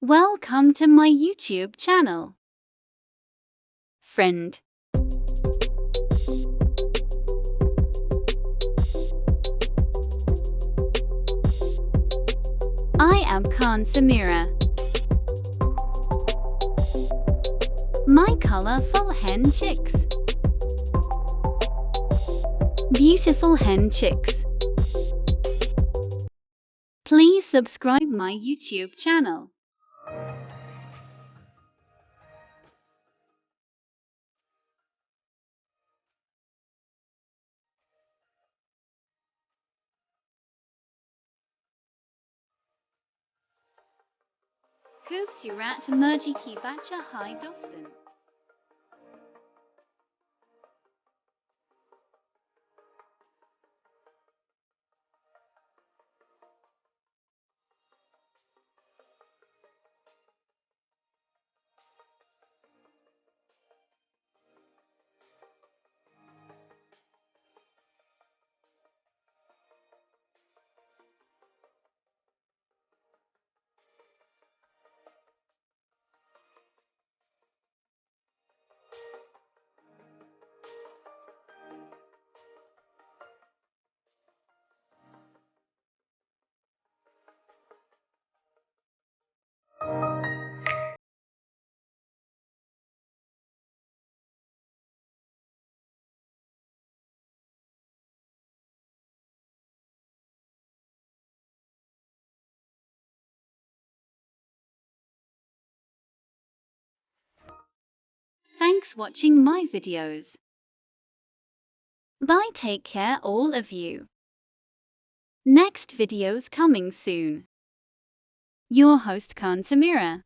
Welcome to my YouTube channel. Friend. I am Samira. My colorful hen chicks. Beautiful hen chicks. Please subscribe my YouTube channel. Witty MURGI Bachi Hi Dostan. Thanks watching my videos. Bye, take care all of you. Next videos coming soon. Your host Samira.